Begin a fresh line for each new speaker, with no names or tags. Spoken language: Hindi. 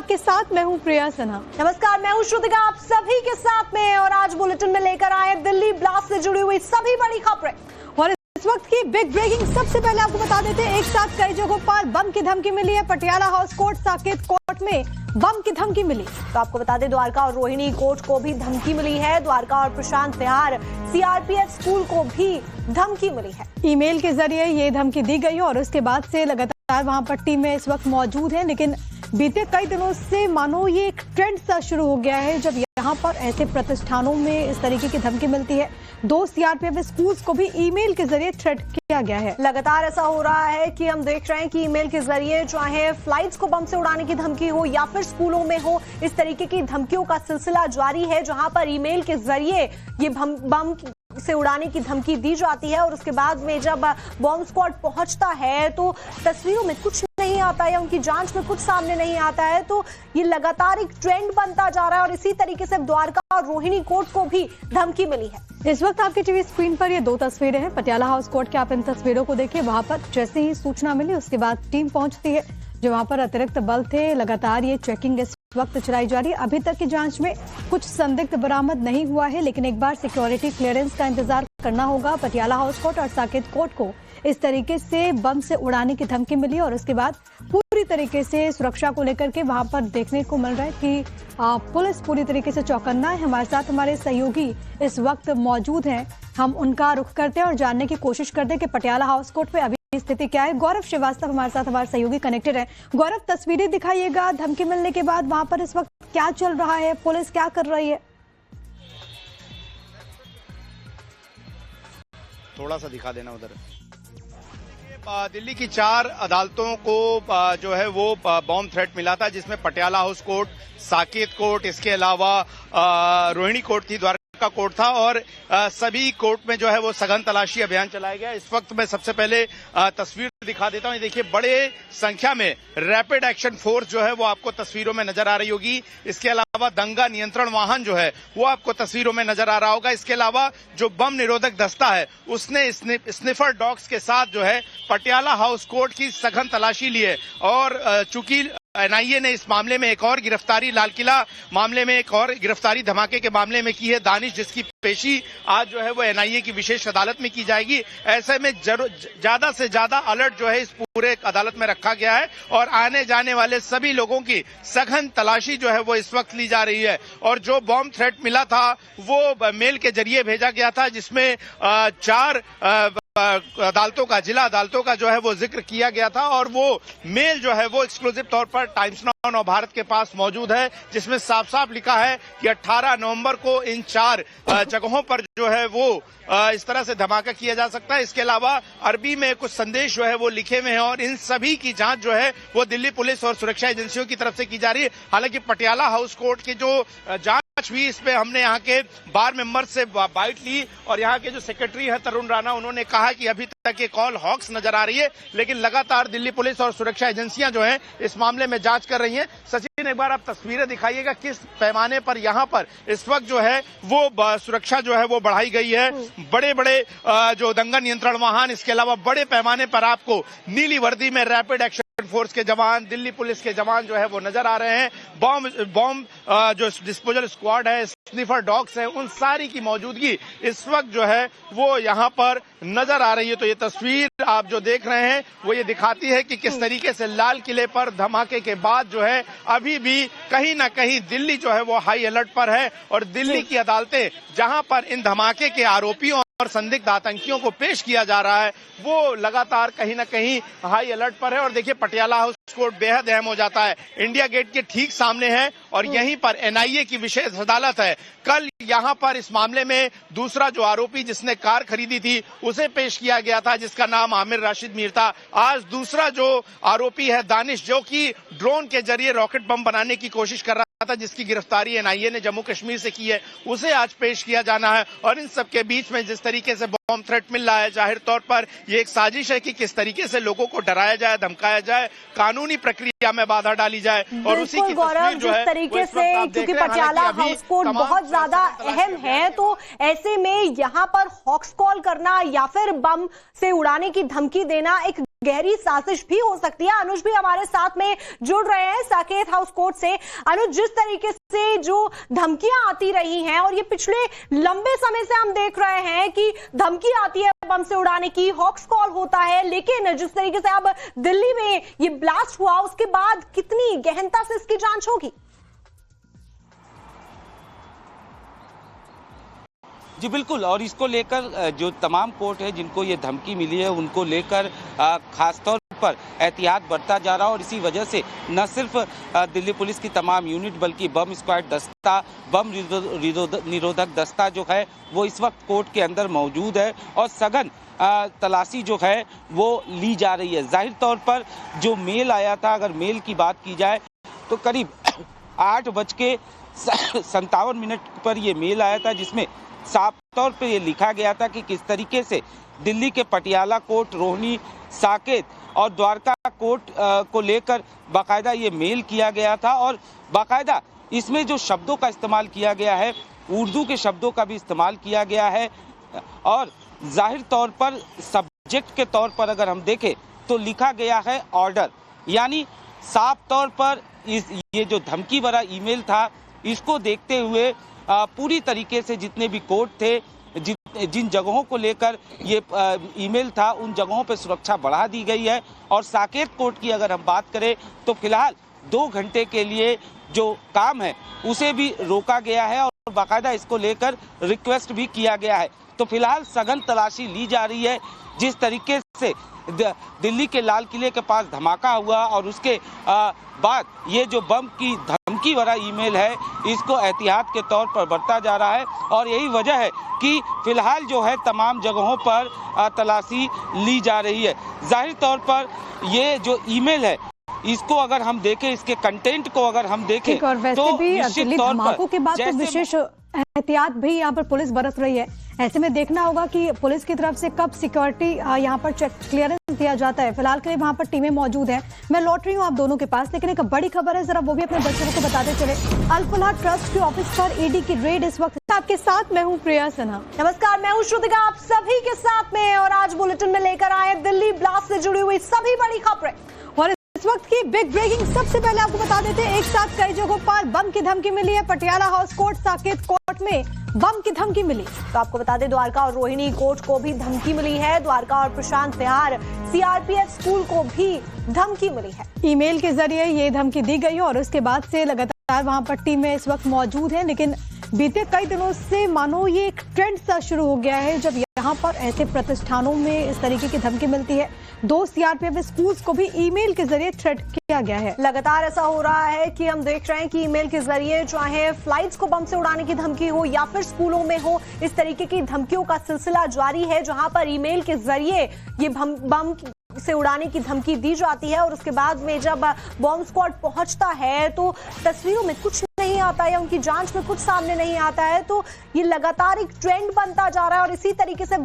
आपके साथ मैं हूं प्रिया सिन्हा।
नमस्कार, मैं हूं श्रुतिका, आप सभी के साथ में। और आज बुलेटिन में लेकर आए दिल्ली ब्लास्ट से जुड़ी हुई सभी बड़ी खबरें।
और इस वक्त की बिग ब्रेकिंग सबसे पहले आपको बता देते हैं, एक साथ कई जगहों पर बम की धमकी मिली है। Patiala house court, Saket court में बम की धमकी मिली।
तो आपको बता दें, द्वारका और रोहिणी कोर्ट को भी धमकी मिली है। द्वारका और प्रशांत विहार सीआरपीएफ स्कूल को भी धमकी मिली है।
ईमेल के जरिए ये धमकी दी गई और उसके बाद से लगातार वहां पर टीमें इस वक्त मौजूद है। लेकिन बीते कई दिनों से मानो ये एक ट्रेंड सा शुरू हो गया है, जब यहाँ पर ऐसे प्रतिष्ठानों में इस तरीके की धमकी मिलती है। 2 सीआरपीएफ स्कूल्स को भी ईमेल के जरिए थ्रेट किया गया है।
लगातार ऐसा हो रहा है कि हम देख रहे हैं कि ईमेल के जरिए चाहे फ्लाइट्स को बम से उड़ाने की धमकी हो या फिर स्कूलों में हो, इस तरीके की धमकियों का सिलसिला जारी है, जहां पर ईमेल के जरिए ये बम से उड़ाने की धमकी दी जाती है। और उसके बाद में जब बॉम्ब स्क्वाड पहुंचता है तो तस्वीरों में कुछ नहीं आता है, उनकी जांच में कुछ सामने नहीं आता है। तो ये लगातार एक ट्रेंड बनता जा रहा है। और इसी तरीके से द्वारका और रोहिणी कोर्ट को भी धमकी मिली है।
इस वक्त आपकी टीवी स्क्रीन पर ये 2 तस्वीरें हैं पटियाला हाउस कोर्ट के। आप इन तस्वीरों को देखिए। वहां पर जैसे ही सूचना मिली उसके बाद टीम पहुंचती है, जो वहां पर अतिरिक्त बल थे। लगातार ये चेकिंग इस वक्त चलाई जा रही है। अभी तक की जांच में कुछ संदिग्ध बरामद नहीं हुआ है, लेकिन एक बार सिक्योरिटी क्लियरेंस का इंतजार करना होगा। पटियाला हाउस कोर्ट और साकेत कोर्ट को इस तरीके से बम से उड़ाने की धमकी मिली और उसके बाद पूरी तरीके से सुरक्षा को लेकर के वहां पर देखने को मिल रहा है कि पुलिस पूरी तरीके से चौकन्ना है। हमारे साथ हमारे सहयोगी इस वक्त मौजूद हैं, हम उनका रुख करते हैं और जानने की कोशिश करते हैं कि पटियाला हाउस कोर्ट पे अभी स्थिति क्या है। गौरव श्रीवास्तव हमारे साथ, हमारे सहयोगी कनेक्टेड है। गौरव, तस्वीरें दिखाइएगा। धमकी मिलने के बाद वहां पर इस वक्त क्या चल रहा है, पुलिस क्या कर रही है?
थोड़ा सा दिखा देना उधर। दिल्ली की 4 अदालतों को जो है वो बॉम्ब थ्रेट मिला था, जिसमें Patiala house court, Saket court, इसके अलावा रोहिणी कोर्ट थी, द्वारका कोर्ट था। और सभी कोर्ट में जो है वो सघन तलाशी अभियान चलाया गया। इस वक्त मैं सबसे पहले तस्वीर दिखा देता हूं। ये देखिए, बड़े संख्या में रैपिड एक्शन फोर्स जो है वो आपको तस्वीरों में नजर आ रही होगी। इसके अलावा दंगा नियंत्रण वाहन जो है वो आपको तस्वीरों में नजर आ रहा होगा। इसके अलावा जो बम निरोधक दस्ता है उसने स्निफर डॉग्स के साथ जो है पटियाला हाउस कोर्ट की सघन तलाशी ली है। और चूंकि एनआईए ने इस मामले में एक और गिरफ्तारी, लाल किला मामले में एक और गिरफ्तारी धमाके के मामले में की है दानिश, जिसकी पेशी आज जो है वो एनआईए की विशेष अदालत में की जाएगी। ऐसे में ज्यादा से ज्यादा अलर्ट जो है इस पूरे अदालत में रखा गया है और आने जाने वाले सभी लोगों की सघन तलाशी जो है वो इस वक्त ली जा रही है। और जो बॉम्ब थ्रेट मिला था वो मेल के जरिए भेजा गया था, जिसमें 4 अदालतों का, जिला अदालतों का जो है वो जिक्र किया गया था। और वो मेल जो है वो एक्सक्लूसिव तौर पर टाइम्स नाउ और भारत के पास मौजूद है, जिसमें साफ साफ लिखा है कि 18 नवंबर को इन 4 जगहों पर जो है वो इस तरह से धमाका किया जा सकता है। इसके अलावा अरबी में कुछ संदेश जो है वो लिखे हुए हैं और इन सभी की जांच जो है वो दिल्ली पुलिस और सुरक्षा एजेंसियों की तरफ से की जा रही है। हालांकि पटियाला हाउस कोर्ट की जो जांच हुई, इस पे हमने यहाँ के बार मेंबर से बाइट ली और यहाँ के जो सेक्रेटरी है तरुण राणा, उन्होंने कहा कि अभी तक ये कॉल हॉक्स नजर आ रही है, लेकिन लगातार दिल्ली पुलिस और सुरक्षा एजेंसियां जो हैं इस मामले में जांच कर रही हैं। सचिन, एक बार आप तस्वीरें दिखाइएगा, किस पैमाने पर यहाँ पर इस वक्त जो है वो सुरक्षा जो है वो बढ़ाई गई है। बड़े बड़े जो दंगा नियंत्रण वाहन, इसके अलावा बड़े पैमाने पर आपको नीली वर्दी में रैपिड एक्शन फोर्स के जवान, दिल्ली पुलिस के जवान जो है वो नजर आ रहे हैं। बॉम्ब जो डिस्पोजल स्क्वाड है, स्निफर डॉग्स है, उन सारी की मौजूदगी इस वक्त जो है वो यहाँ पर नजर आ रही है। तो ये तस्वीर आप जो देख रहे हैं वो ये दिखाती है कि किस तरीके से लाल किले पर धमाके के बाद जो है अभी भी कहीं ना कहीं दिल्ली जो है वो हाई अलर्ट पर है। और दिल्ली की अदालतें जहां पर इन धमाके के आरोपियों और संदिग्ध आतंकियों को पेश किया जा रहा है वो लगातार कहीं ना कहीं हाई अलर्ट पर है। और देखिए, पटियाला हाउस कोर्ट बेहद अहम हो जाता है, इंडिया गेट के ठीक सामने है और यहीं पर एनआईए की विशेष अदालत है। कल यहाँ पर इस मामले में दूसरा जो आरोपी जिसने कार खरीदी थी उसे पेश किया गया था, जिसका नाम आमिर राशिद मीर था। आज दूसरा जो आरोपी है दानिश, जो कि ड्रोन के जरिए रॉकेट बम बनाने की कोशिश कर रहा था, जिसकी गिरफ्तारी एनआईए ने जम्मू कश्मीर से की है, उसे आज पेश किया जाना है। और इन सब के बीच में जिस तरीके से बॉम्ब थ्रेट मिल रहा है, जाहिर तौर पर ये एक साजिश है कि किस तरीके से लोगों को डराया जाए, धमकाया जाए, कानूनी प्रक्रिया में बाधा डाली जाए। और उसी की
गौरव, जिस तरीके से क्योंकि पटियाला हाउस कोर्ट बहुत ज्यादा अहम है, तो ऐसे में यहाँ पर हॉक्स कॉल करना या फिर बम से उड़ाने की धमकी देना एक गहरी साजिश भी हो सकती है। अनुज भी हमारे साथ में जुड़ रहे हैं साकेत हाउस कोर्ट से। अनुज, जिस तरीके से जो धमकियां आती रही हैं और ये पिछले लंबे समय से हम देख रहे हैं कि धमकी आती है बम से उड़ाने की, हॉक्स कॉल होता है, लेकिन जिस तरीके से अब दिल्ली में ये ब्लास्ट हुआ उसके बाद कितनी गहनता से इसकी जांच होगी?
जी बिल्कुल, और इसको लेकर जो तमाम कोर्ट है जिनको ये धमकी मिली है उनको लेकर खासतौर पर एहतियात बरता जा रहा है। और इसी वजह से न सिर्फ दिल्ली पुलिस की तमाम यूनिट बल्कि बम स्क्वाड दस्ता, बम निरोधक दस्ता जो है वो इस वक्त कोर्ट के अंदर मौजूद है और सघन तलाशी जो है वो ली जा रही है। जाहिर तौर पर जो मेल आया था, अगर मेल की बात की जाए तो करीब 8:57 पर ये मेल आया था, जिसमें साफ तौर पे ये लिखा गया था कि किस तरीके से दिल्ली के पटियाला कोर्ट, रोहिणी, साकेत और द्वारका कोर्ट को लेकर बाकायदा ये मेल किया गया था। और बाकायदा इसमें जो शब्दों का इस्तेमाल किया गया है, उर्दू के शब्दों का भी इस्तेमाल किया गया है। और जाहिर तौर पर सब्जेक्ट के तौर पर अगर हम देखें तो लिखा गया है ऑर्डर, यानी साफ तौर पर ये जो धमकी भरा ईमेल था इसको देखते हुए पूरी तरीके से जितने भी कोर्ट थे, जिन जगहों को लेकर ये ईमेल था उन जगहों पर सुरक्षा बढ़ा दी गई है। और साकेत कोर्ट की अगर हम बात करें तो फिलहाल 2 घंटे के लिए जो काम है उसे भी रोका गया है और बाकायदा इसको लेकर रिक्वेस्ट भी किया गया है। तो फिलहाल सघन तलाशी ली जा रही है। जिस तरीके से दिल्ली के लाल किले के पास धमाका हुआ और उसके बाद ये जो बम की धमकी भरा ईमेल है इसको एहतियात के तौर पर बरता जा रहा है। और यही वजह है कि फिलहाल जो है तमाम जगहों पर तलाशी ली जा रही है। जाहिर तौर पर ये जो ईमेल है इसको अगर हम देखें, इसके कंटेंट को अगर हम देखें
और वैसे
तो
भी
निश्चित तौर
धमाकों के बाद तो विशेष एहतियात भी यहाँ पर पुलिस बरत रही है। ऐसे में देखना होगा कि पुलिस की तरफ से कब सिक्योरिटी यहाँ पर चेक क्लियरेंस दिया जाता है। फिलहाल के लिए वहाँ पर टीमें मौजूद हैं। मैं लौट रही हूँ आप दोनों के पास, लेकिन एक बड़ी खबर है, जरा वो भी अपने दर्शकों को बताते चले। अल फलाह ट्रस्ट के ऑफिस पर ईडी की रेड इस वक्त आपके साथ। मैं हूँ प्रिया सिन्हा।
नमस्कार, मैं हूँ श्रुतिका, आप सभी के साथ में। और आज बुलेटिन में लेकर आए दिल्ली ब्लास्ट से जुड़ी हुई सभी बड़ी खबरें।
और इस वक्त की बिग ब्रेकिंग सबसे पहले आपको बता देते हैं, एक साथ कई जगहों पर बम की धमकी मिली है। Patiala house court, Saket court में बम की धमकी मिली।
तो आपको बता दें द्वारका और रोहिणी कोर्ट को भी धमकी मिली है। द्वारका और प्रशांत विहार सीआरपीएफ स्कूल को भी धमकी मिली है।
ईमेल के जरिए ये धमकी दी गई और उसके बाद से लगातार वहां पर टीमें इस वक्त मौजूद हैं। लेकिन बीते कई दिनों से मानो ये एक ट्रेंड सा शुरू हो गया है जब यहाँ पर ऐसे प्रतिष्ठानों में इस तरीके की धमकी मिलती है। 2 सीआरपीएफ स्कूल्स को भी ईमेल के जरिए थ्रेट किया गया है।
लगातार ऐसा हो रहा है कि हम देख रहे हैं कि ईमेल के जरिए चाहे फ्लाइट्स को बम से उड़ाने की धमकी हो या फिर स्कूलों में हो, इस तरीके की धमकियों का सिलसिला जारी है, जहां पर ईमेल के जरिए ये बम से उड़ाने की धमकी दी जाती है। और उसके बाद में जब बॉम्ब स्क्वाड पहुंचता है तो तस्वीरों में कुछ नहीं आता है, उनकी जांच में कुछ सामने नहीं आता है। तो ये लगातार एक ट्रेंड बनता जा रहा है और इसी तरीके से